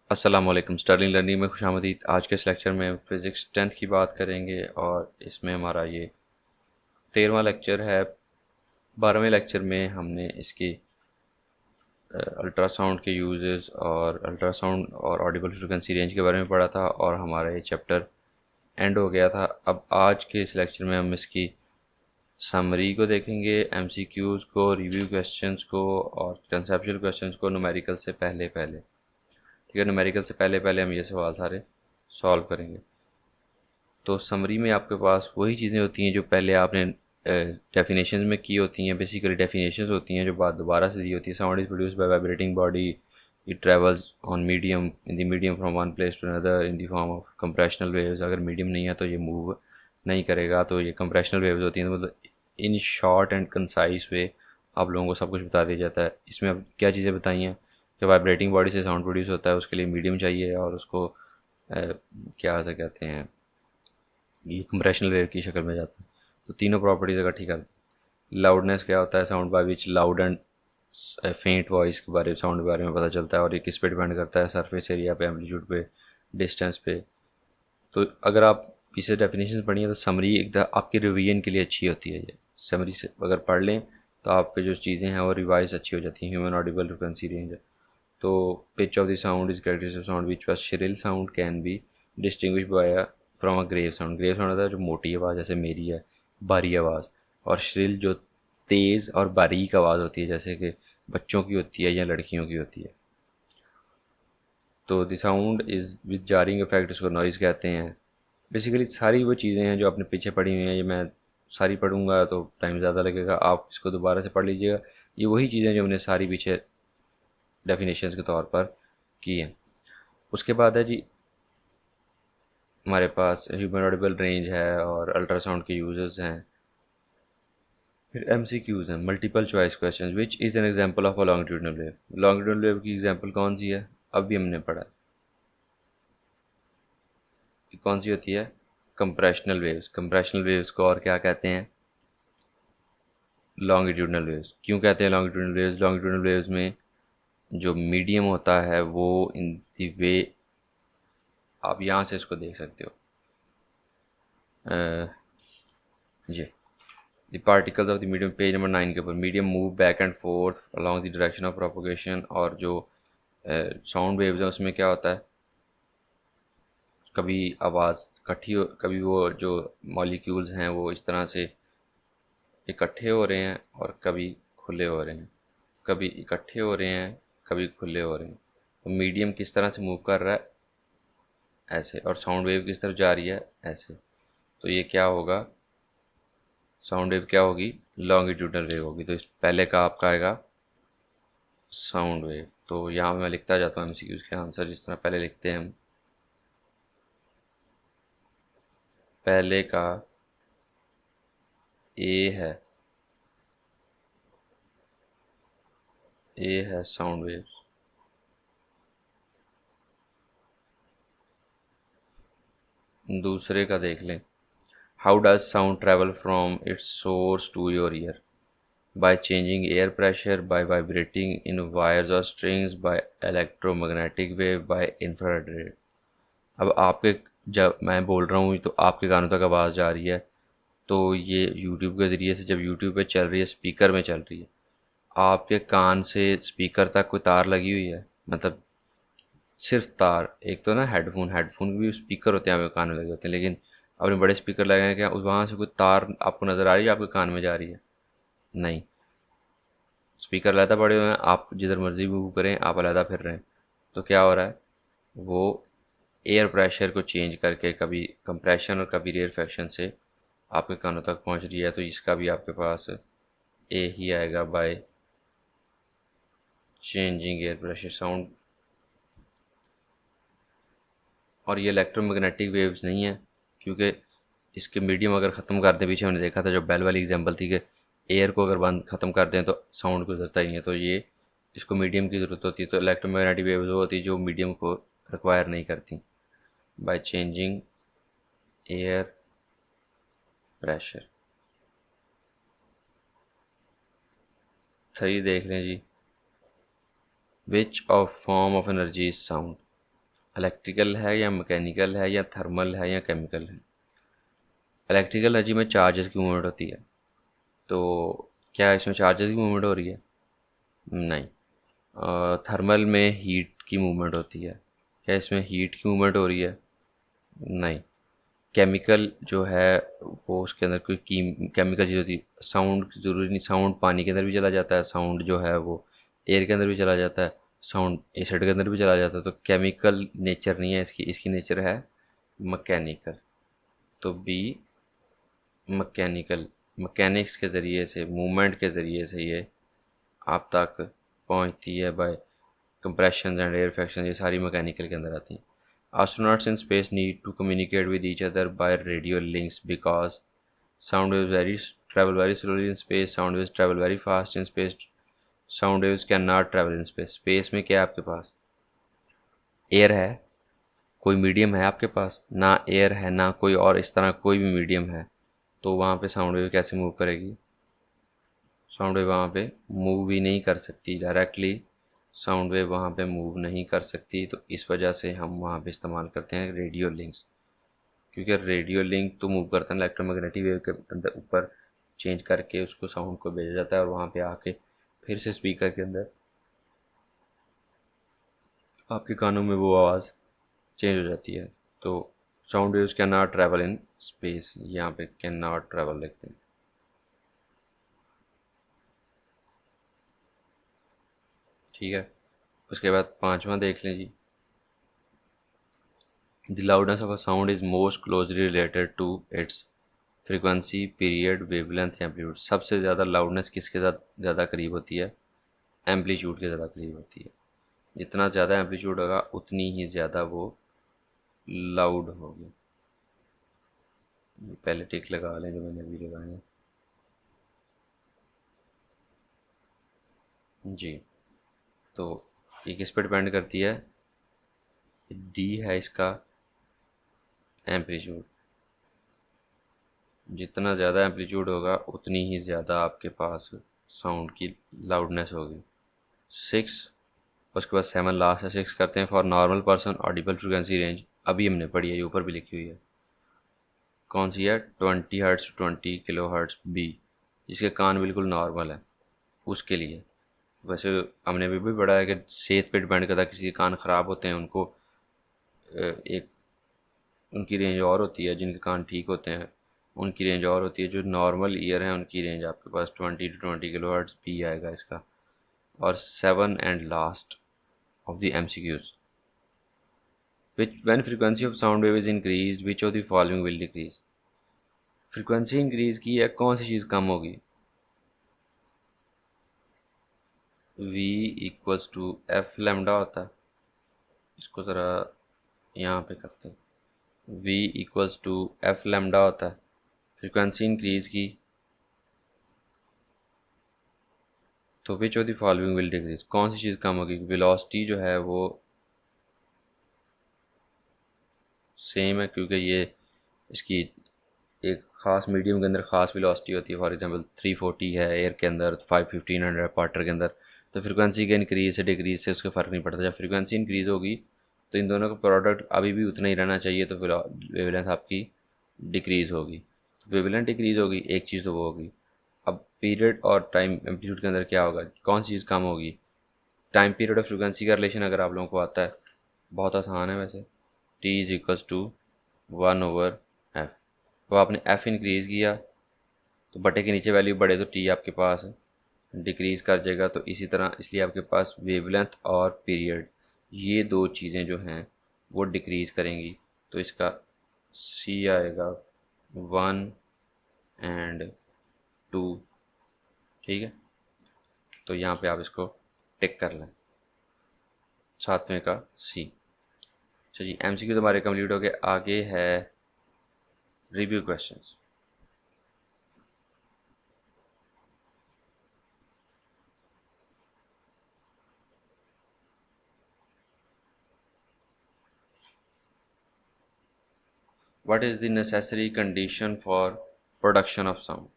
अस्सलाम वालेकुम। Stirling learning में खुशामदीद। आज के इस लेक्चर में फ़िज़िक्स 10th की बात करेंगे और इसमें हमारा ये 13वां लेक्चर है। 12वें लेक्चर में हमने इसकी अल्ट्रासाउंड के यूजेस और अल्ट्रासाउंड और ऑडिबल फ्रिक्वेंसी रेंज के बारे में पढ़ा था और हमारा ये चैप्टर एंड हो गया था। अब आज के इस लेक्चर में हम इसकी समरी को देखेंगे, एमसीक्यूज़ को, रिव्यू क्वेश्चंस को और कंसेप्चुअल क्वेश्चंस को न्यूमेरिकल से पहले पहले। ठीक है, न्यूमेरिकल से पहले पहले हम ये सवाल सारे सॉल्व करेंगे। तो समरी में आपके पास वही चीज़ें होती हैं जो पहले आपने डेफिनेशन में की होती हैं। बेसिकली डेफिनेशंस होती हैं जो बात दोबारा से दी होती है। Sound is produced by vibrating body, it travels on medium in the medium from one place to another in the form of compressional waves. अगर मीडियम नहीं है तो ये मूव नहीं करेगा, तो ये कंप्रेशनल वेव्स होती हैं। तो मतलब इन शॉर्ट एंड कंसाइज वे आप लोगों को सब कुछ बता दिया जाता है। इसमें अब क्या चीज़ें बताई हैं कि वाइब्रेटिंग बॉडी से साउंड प्रोड्यूस होता है, उसके लिए मीडियम चाहिए और उसको क्या से कहते हैं, ये कंप्रेशनल वेव की शक्ल में जाता है। तो तीनों प्रॉपर्टीज़ इकट्ठी कर। लाउडनेस क्या होता है, sound by which loud and फेंट वॉइस के बारे में, साउंड के बारे में पता चलता है और ये किस पे डिपेंड करता है, सरफेस एरिया पे, एम्पलीट्यूड पे, डिस्टेंस पे। तो अगर आप इसे डेफिनेशन पढ़िए तो समरी एकदम आपके रिवीजन के लिए अच्छी होती है। ये समरी से अगर पढ़ लें तो आपके जो चीज़ें हैं वो रिवाइज अच्छी हो जाती हैं। Human audible frequency range. तो pitch of the sound is characteristic sound which was shrill sound can be distinguish by from a grave sound. Grave sound होता है जो मोटी आवाज़, जैसे मेरी है, भारी आवाज़। और श्रिल जो तेज़ और बारीक आवाज़ होती है, जैसे कि बच्चों की होती है या लड़कियों की होती है। तो the sound is with jarring effect, इसको नॉइज़ कहते हैं। बेसिकली सारी वो चीज़ें हैं जो आपने पीछे पढ़ी हुई हैं, ये मैं सारी पढ़ूंगा तो टाइम ज़्यादा लगेगा, आप इसको दोबारा से पढ़ लीजिएगा। ये वही चीज़ें जो मैंने सारी पीछे डेफिनेशंस के तौर पर की हैं। उसके बाद है जी हमारे पास ह्यूमन ऑडिबल रेंज है और अल्ट्रासाउंड के यूजेस हैं। फिर एमसीक्यूज हैं, multiple choice questions. Which is an example of a longitudinal wave. Longitudinal wave की एग्जांपल कौन सी है, अभी हमने पढ़ा कि कौन सी होती है, कंप्रेशनल वेव्स। कंप्रेशनल वेव्स को और क्या कहते हैं, लॉन्गिट्यूडिनल वेव्स। क्यों कहते हैं लॉन्गिट्यूडिनल वेव्स? लॉन्गिट्यूडिनल वेव्स में जो मीडियम होता है वो इन दी वे, आप यहाँ से इसको देख सकते हो, ये the particles of the medium, page number 9 के ऊपर। Medium move back and fourth along the direction of propagation. और जो साउंड वेव्स है उसमें क्या होता है, कभी आवाज़ इकट्ठी हो, कभी वो जो मॉलिक्यूल्स हैं वो इस तरह से इकट्ठे हो रहे हैं और कभी खुले हो रहे हैं, कभी इकट्ठे हो रहे हैं, कभी खुले हो रहे हैं। तो मीडियम किस तरह से मूव कर रहा है, ऐसे, और साउंड वेव किस तरफ जा रही है, ऐसे। तो ये क्या होगा, साउंड वेव क्या होगी, लॉन्गिट्यूडनल वेव होगी। तो इस पहले का आपका आएगा साउंड वेव। तो यहाँ मैं लिखता जाता हूँ एमसीक्यूज के आंसर जिस तरह पहले लिखते हैं हम। पहले का ए है, ए है साउंड वेव। दूसरे का देख लें, how does sound travel from its source to your ear, by changing air pressure, by vibrating in wires और strings, by electromagnetic wave, by infrared ray. अब आपके, जब मैं बोल रहा हूँ तो आपके कानों तक आवाज़ जा रही है, तो ये यूट्यूब के ज़रिए से, जब यूट्यूब पे चल रही है, स्पीकर में चल रही है, आपके कान से स्पीकर तक कोई तार लगी हुई है, मतलब सिर्फ तार। एक तो ना हेडफोन, हेडफोन भी स्पीकर होते हैं आपके कान में लगे होते हैं, लेकिन आपने बड़े स्पीकर लगाए हैं क्या, उस वहाँ से कोई तार आपको नज़र आ रही है आपके कान में जा रही है, नहीं। स्पीकर अलहदा पड़े हुए हैं, आप जिधर मर्जी मूव करें आप अलहदा फिर रहे हैं। तो क्या हो रहा है, वो एयर प्रेशर को चेंज करके कभी कंप्रेशन और कभी रेयरफेक्शन से आपके कानों तक पहुंच रही है। तो इसका भी आपके पास ए ही आएगा, bye changing air pressure sound. और ये इलेक्ट्रोमैग्नेटिक वेव्स नहीं है, क्योंकि इसके मीडियम अगर ख़त्म कर दें, पीछे हमने देखा था जो बेल वाली एग्जांपल थी कि एयर को अगर बंद ख़त्म कर दें तो साउंड गुजरता ही है। तो ये इसको मीडियम की ज़रूरत होती है। तो इलेक्ट्रोमैग्नेटिक वेव्स वो होती है जो मीडियम को रिक्वायर नहीं करती। By changing air pressure. सही देख लें जी, which of form of energy is sound. Electrical है या मैकेनिकल है या थर्मल है या केमिकल है। इलेक्ट्रिकल एनर्जी में चार्जेस की मूवमेंट होती है, तो क्या इसमें चार्जेस की मूवमेंट हो रही है? नहीं। थर्मल में हीट की मूवमेंट होती है, क्या इसमें हीट की मूवमेंट हो रही है? नहीं। केमिकल जो है वो उसके अंदर कोई केमिकल चीज़ होती है। साउंड ज़रूरी नहीं, साउंड पानी के अंदर भी चला जाता है, साउंड जो है वो एयर के अंदर भी चला जाता है, साउंड एसिड के अंदर भी चला जाता है। तो केमिकल नेचर नहीं है इसकी, इसकी नेचर है मैकेनिकल। तो बी मैकेनिकल, मैकेनिक्स के ज़रिए से, मूवमेंट के ज़रिए से ये आप तक पहुंचती है by compression and rarefaction, ये सारी मैकेनिकल के अंदर आती हैं। Astronauts in space need to communicate with each other by radio links because sound waves travel very slowly in space, sound waves travel very fast in space, sound waves cannot travel in space। Space में क्या है आपके पास? Air है, कोई medium है आपके पास? ना air है ना कोई और इस तरह कोई भी मीडियम है, तो वहाँ पे साउंड वेव कैसे मूव करेगी? साउंड वेव वहाँ पे मूव भी नहीं कर सकती डायरेक्टली, साउंड वेव वहाँ पे मूव नहीं कर सकती। तो इस वजह से हम वहाँ पे इस्तेमाल करते हैं रेडियो लिंक्स, क्योंकि रेडियो लिंक तो मूव करता है इलेक्ट्रोमैग्नेटिक वेव के अंदर ऊपर चेंज करके उसको साउंड को भेजा जाता है और वहाँ पे आके फिर से स्पीकर के अंदर आपके कानों में वो आवाज़ चेंज हो जाती है। तो sound waves can not travel in space, यहाँ पे कैन नॉट ट्रैवल लिखते हैं। ठीक है, उसके बाद पांचवा देख लें जी। The loudness of a sound is most closely related to its frequency, period, wavelength, amplitude. सबसे ज़्यादा लाउडनेस किसके साथ ज़्यादा करीब होती है? एम्पलीट्यूड के ज़्यादा करीब होती है। जितना ज़्यादा एम्पलीट्यूड होगा उतनी ही ज़्यादा वो लाउड होगी। पहले टिक लगा लें जो मैंने अभी लगाए हैं जी। तो ये किस पर डिपेंड करती है? डी है इसका एम्पलीट्यूड। जितना ज़्यादा एम्पलीट्यूड होगा उतनी ही ज़्यादा आपके पास साउंड की लाउडनेस होगी। सिक्स, उसके बाद सेवन लास्ट है। सिक्स करते हैं, for normal person Audible frequency range, अभी हमने पढ़ी है, ये ऊपर भी लिखी हुई है। कौन सी है? 20 hertz to 20 kilohertz B, जिसके कान बिल्कुल नॉर्मल है उसके लिए। वैसे हमने अभी भी पढ़ा है कि सेहत पे डिपेंड करता है, किसी के कान ख़राब होते हैं उनको एक उनकी रेंज और होती है, जिनके कान ठीक होते हैं उनकी रेंज और होती है। जो नॉर्मल ईयर है उनकी रेंज आपके पास 20 to 20 किलो हर्ट्स बी आएगा इसका। और seven and last of the MCQs, which when frequency of sound wave is increased which of the following will decrease। Frequency increase की है, कौन सी चीज़ कम होगी? V equals to F lambda होता है। इसको ज़रा यहाँ पे करते हैं। V equals to F lambda होता है। फ्रीक्वेंसी इंक्रीज की तो which of the following will decrease, कौन सी चीज़ कम होगी? वेलोसिटी जो है वो सेम है, क्योंकि ये इसकी एक ख़ास मीडियम के अंदर ख़ास वेलोसिटी होती है। फॉर एग्जांपल 340 है एयर के अंदर, 1500 वाटर के अंदर। तो फ्रीक्वेंसी के इंक्रीज से डिक्रीज से उसका फ़र्क नहीं पड़ता। जब फ्रीक्वेंसी इंक्रीज़ होगी तो इन दोनों का प्रोडक्ट अभी भी उतना ही रहना चाहिए, तो फिर वेवलेंथ आपकी डिक्रीज़ होगी। तो वेवलेंथ डिक्रीज़ होगी, एक चीज़ तो वो होगी। अब पीरियड और टाइम एम्पलीट्यूड के अंदर क्या होगा, कौन सी चीज़ कम होगी? टाइम पीरियड और फ्रीक्वेंसी का रिलेशन अगर आप लोगों को आता है, बहुत आसान है वैसे। T is equals to 1/f। तो आपने एफ़ इंक्रीज़ किया तो बटे के नीचे वैल्यू बढ़े तो टी आपके पास डिक्रीज़ कर जाएगा। तो इसी तरह इसलिए आपके पास वेवलेंथ और पीरियड, ये दो चीज़ें जो हैं वो डिक्रीज़ करेंगी। तो इसका सी आएगा 1 और 2। ठीक है, तो यहाँ पे आप इसको टिक कर लें, सातवें का सी। चलिए MCQ तो हमारे कंप्लीट हो गए, आगे है review questions. What is the necessary condition for production of sound?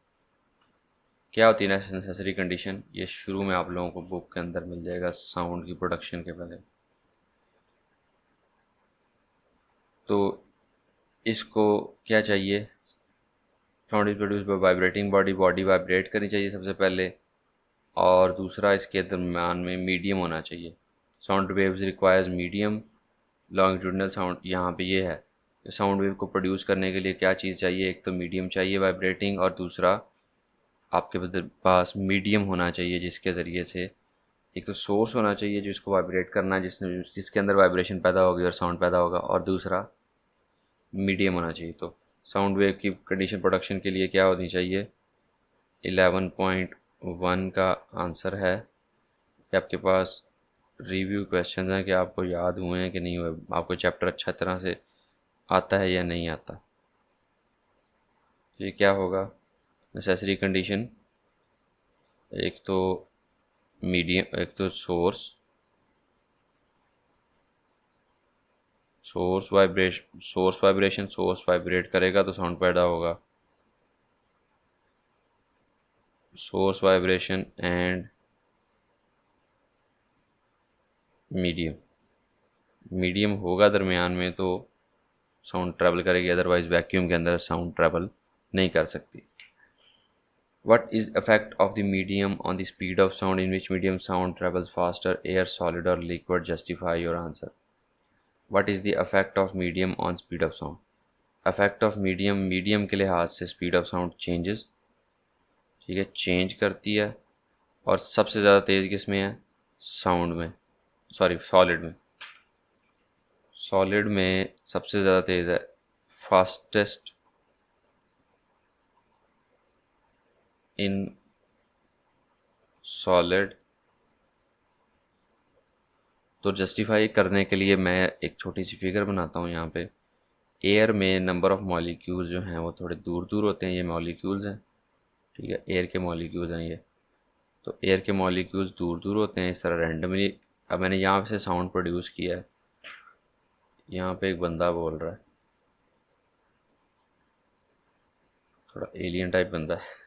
क्या होती है नेसेसरी कंडीशन? ये शुरू में आप लोगों को बुक के अंदर मिल जाएगा साउंड की प्रोडक्शन के पहले। तो इसको क्या चाहिए, sound is produce by vibrating body, body vibrate करनी चाहिए सबसे पहले, और दूसरा इसके दरम्यान में मीडियम होना चाहिए। Sound waves requires medium longitudinal sound, यहाँ पे ये है साउंड वेव को प्रोड्यूस करने के लिए क्या चीज़ चाहिए, एक तो मीडियम चाहिए वाइब्रेटिंग, और दूसरा आपके पास मीडियम होना चाहिए जिसके ज़रिए से एक तो सोर्स होना चाहिए जिसको वाइब्रेट करना है, जिसके अंदर वाइब्रेशन पैदा होगी और साउंड पैदा होगा, और दूसरा मीडियम होना चाहिए। तो साउंड वेव की कंडीशन प्रोडक्शन के लिए क्या होनी चाहिए, 11.1 का आंसर है कि आपके पास रिव्यू क्वेश्चन हैं कि आपको याद हुए हैं कि नहीं हुए, आपको चैप्टर अच्छा तरह से आता है या नहीं आता। तो ये क्या होगा, नेसेसरी कंडीशन, एक तो मीडियम, एक तो सोर्स वाइब्रेट करेगा तो साउंड पैदा होगा, सोर्स वाइब्रेशन एंड मीडियम होगा दरमियान में तो साउंड ट्रैवल करेगी, अदरवाइज वैक्यूम के अंदर साउंड ट्रैवल नहीं कर सकती। What is effect of the medium on the speed of sound, in which medium sound travels faster, air, solid or liquid? Justify your answer. What is the effect of medium on speed of sound? Effect of medium के लिहाज से speed of sound changes, ठीक है, change करती है, और सबसे ज़्यादा तेज़ किस में है, साउंड में, सॉरी सॉलिड में सबसे ज़्यादा तेज़ है, फास्टेस्ट इन सॉलिड। तो जस्टिफाई करने के लिए मैं एक छोटी सी फिगर बनाता हूँ यहाँ पे। एयर में नंबर ऑफ मॉलिक्यूल्स जो हैं वो थोड़े दूर दूर होते हैं, ये मॉलिक्यूल्स हैं, ठीक है, एयर के मॉलिक्यूल्स हैं ये। तो एयर के मॉलिक्यूल्स दूर दूर होते हैं इस तरह रैंडमली। अब मैंने यहाँ से साउंड प्रोड्यूस किया है, यहाँ पे एक बंदा बोल रहा है, थोड़ा एलियन टाइप बंदा है,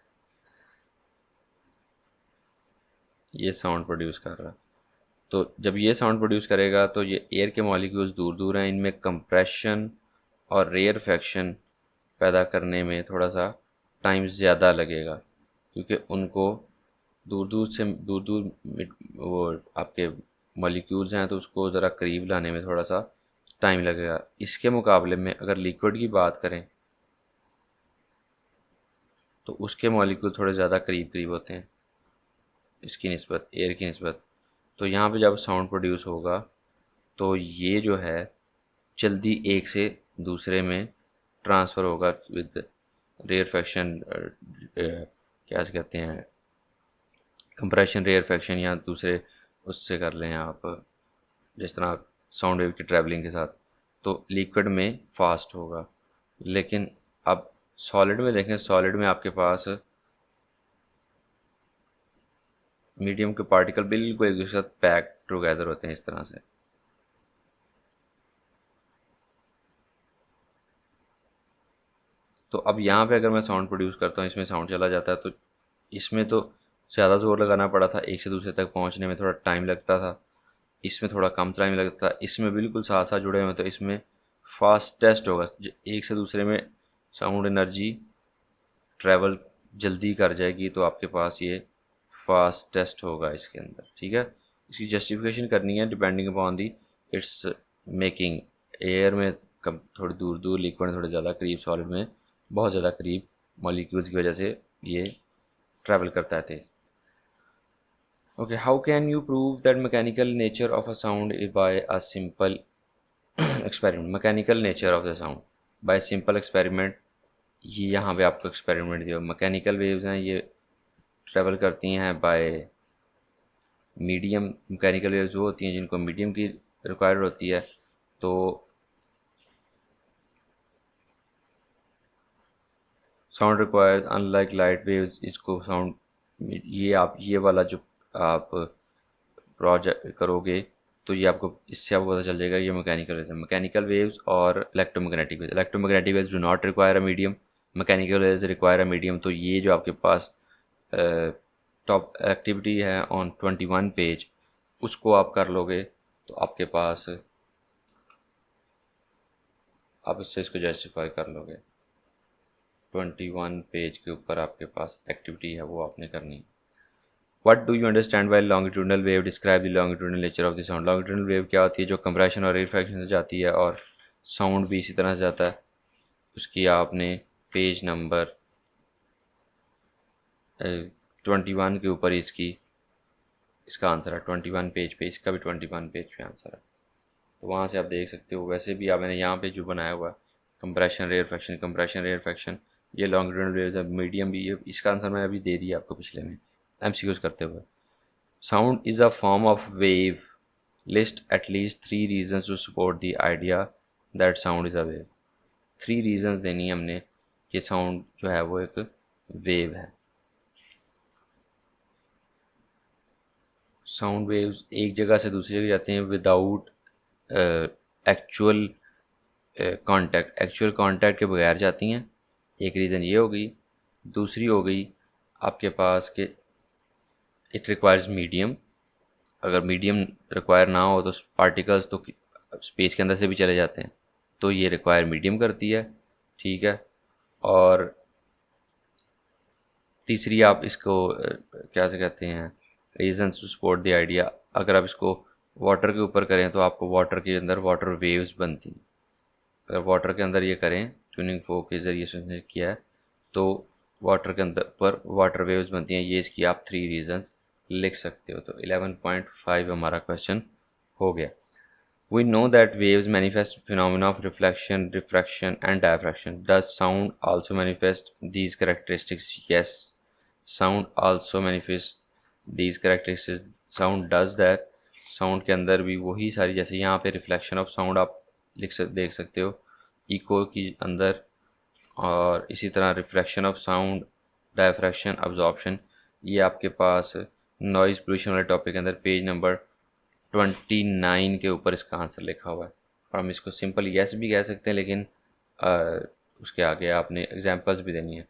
ये साउंड प्रोड्यूस कर रहा है। तो जब ये साउंड प्रोड्यूस करेगा तो ये एयर के मॉलिक्यूल्स दूर दूर हैं, इनमें कंप्रेशन और रेयरफेक्शन पैदा करने में थोड़ा सा टाइम ज़्यादा लगेगा, क्योंकि उनको दूर दूर वो आपके मॉलिक्यूल्स हैं तो उसको ज़रा करीब लाने में थोड़ा सा टाइम लगेगा। इसके मुकाबले में अगर लिक्विड की बात करें तो उसके मॉलिक्यूल थोड़े ज़्यादा करीब करीब होते हैं इसकी निस्बत, एयर की निस्बत। तो यहाँ पे जब साउंड प्रोड्यूस होगा तो ये जो है जल्दी एक से दूसरे में ट्रांसफ़र होगा विद रेयरफेक्शन, क्या कहते हैं, कंप्रेशन रेयरफेक्शन, या दूसरे उससे कर लें आप, जिस तरह साउंड वेव की ट्रैवलिंग के साथ। तो लिक्विड में फास्ट होगा, लेकिन अब सॉलिड में देखें, सॉलिड में आपके पास मीडियम के पार्टिकल बिल्कुल एक दूसरे के साथ पैक टुगेदर होते हैं इस तरह से। तो अब यहाँ पे अगर मैं साउंड प्रोड्यूस करता हूँ, इसमें साउंड चला जाता है, तो इसमें तो ज़्यादा ज़ोर लगाना पड़ा था, एक से दूसरे तक पहुँचने में थोड़ा टाइम लगता था, इसमें थोड़ा कम टाइम लगता था, इसमें बिल्कुल साथ साथ जुड़े हुए, तो इसमें फास्टेस्ट होगा, एक से दूसरे में साउंड एनर्जी ट्रैवल जल्दी कर जाएगी, तो आपके पास ये फास्टेस्ट होगा इसके अंदर, ठीक है। इसकी जस्टिफिकेशन करनी है depending upon the it's making. Air में कम थोड़ी दूर दूर, लिक्विड में थोड़े ज़्यादा करीब, सॉलिड में बहुत ज़्यादा करीब, मॉलिक्यूल्स की वजह से ये ट्रैवल करता है तेज़। Okay, how can you prove that mechanical nature of a sound is by a simple experiment. Mechanical nature of the sound bye simple experiment, ये यहाँ पे आपको एक्सपेरिमेंट दिया। मैकेनिकल वेव्स हैं, ये ट्रैवल करती हैं बाय मीडियम। मैकेनिकल वेव्स वो होती हैं जिनको मीडियम की रिक्वायर्ड होती है। तो sound requires unlike light waves, इसको साउंड, ये वाला जो आप प्रोजेक्ट करोगे तो ये आपको, इससे आपको पता चल जाएगा ये मैकेनिकल वेव्स है। मैकेनिकल वेव्स और electromagnetic waves, electromagnetic waves do not require a medium, mechanical waves require a medium. तो ये जो आपके पास टॉप एक्टिविटी है ऑन 21 पेज, उसको आप कर लोगे तो आपके पास आप इससे इसको जस्टिफाई कर लोगे। 21 पेज के ऊपर आपके पास एक्टिविटी है, वो आपने करनी है। What do you understand by longitudinal wave? Describe the longitudinal nature of the sound. Longitudinal wave क्या होती है? जो कंप्रेशन और रिफ्रैक्शन से जाती है और साउंड भी इसी तरह से जाता है। उसकी आपने पेज नंबर 21 के ऊपर इसका आंसर है। 21 पेज पे, इसका भी 21 पेज पे आंसर है। तो वहाँ से आप देख सकते हो। वैसे भी आप मैंने यहाँ पे जो बनाया हुआ है कंप्रेशन रेयरफेक्शन, कंप्रेशन रेयरफेक्शन, ये लॉन्गिट्यूडनल वेव्स है। मीडियम भी, ये इसका आंसर मैंने अभी दे दिया आपको पिछले में एमसीक्यूज करते हुए। Sound is a form of wave, list at least 3 reasons to support the idea that sound is a wave. 3 reasons देनी है हमने कि साउंड जो है वो एक वेव है। साउंड वेव्स एक जगह से दूसरी जगह जाते हैं without actual contact, actual contact के बगैर जाती हैं। एक रीज़न ये हो गई। दूसरी हो गई आपके पास कि इट रिक्वायर्स मीडियम। अगर मीडियम रिक्वायर ना हो तो पार्टिकल्स तो स्पेस के अंदर से भी चले जाते हैं, तो ये रिक्वायर मीडियम करती है। ठीक है। और तीसरी आप इसको क्या से कहते हैं, reasons to support the idea. अगर आप इसको वाटर के ऊपर करें तो आपको वाटर के अंदर वाटर वेव्स बनती हैं। अगर वाटर के अंदर ये करें, ट्यूनिंग फोक के ज़रिए से किया है, तो वाटर के अंदर पर वाटर वेव्स बनती हैं। ये इसकी आप 3 रीजंस लिख सकते हो। तो 11.5 हमारा क्वेश्चन हो गया। We know that waves manifest phenomena of reflection, diffraction and diffraction. Does sound also manifest these characteristics? Yes, sound also manifests these characteristics. Sound does that. Sound के अंदर भी वही सारी, जैसे यहाँ पे रिफ्लेक्शन ऑफ साउंड आप देख सकते हो इको की अंदर, और इसी तरह reflection of sound, diffraction, absorption, ये आपके पास नॉइज़ पोल्यूशन वाले टॉपिक के अंदर पेज नंबर 29 के ऊपर इसका आंसर लिखा हुआ है। और हम इसको सिंपल यस भी कह सकते हैं, लेकिन उसके आगे आपने एग्जांपल्स भी देनी है।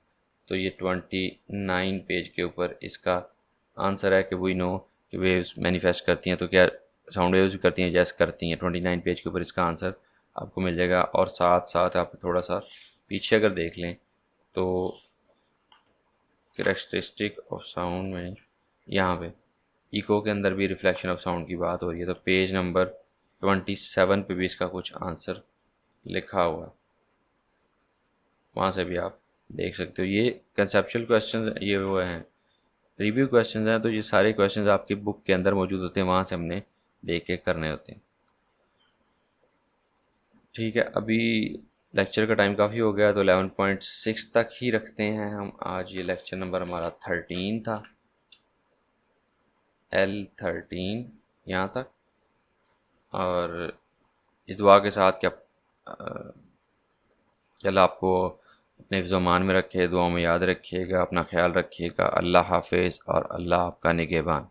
तो ये 29 पेज के ऊपर इसका आंसर है कि वी नो कि वेव्स मैनिफेस्ट करती हैं। तो क्या साउंड वेव्स भी करती हैं? यस करती हैं। 29 पेज के ऊपर इसका आंसर आपको मिल जाएगा। और साथ साथ आप थोड़ा सा पीछे अगर देख लें तो कैरेक्टरिस्टिक ऑफ साउंड में यहाँ पे इको के अंदर भी रिफ्लेक्शन ऑफ साउंड की बात हो रही है। तो पेज नंबर 27 पे भी इसका कुछ आंसर लिखा हुआ है, वहाँ से भी आप देख सकते हो। ये कंसेप्चुअल क्वेश्चन, ये वो हैं रिव्यू क्वेश्चन हैं। तो ये सारे क्वेश्चन आपकी बुक के अंदर मौजूद होते हैं, वहाँ से हमने देख के करने होते हैं। ठीक है, अभी लेक्चर का टाइम काफ़ी हो गया, तो 11.6 तक ही रखते हैं हम आज। ये लेक्चर नंबर हमारा 13 था, L13 यहाँ तक। और इस दुआ के साथ कि अल्लाह आपको अपने हिफ्ज़-ओ-मान में रखे, दुआओं में याद रखिएगा, अपना ख्याल रखिएगा। अल्लाह हाफ़िज़ और अल्लाह आपका निगहबान।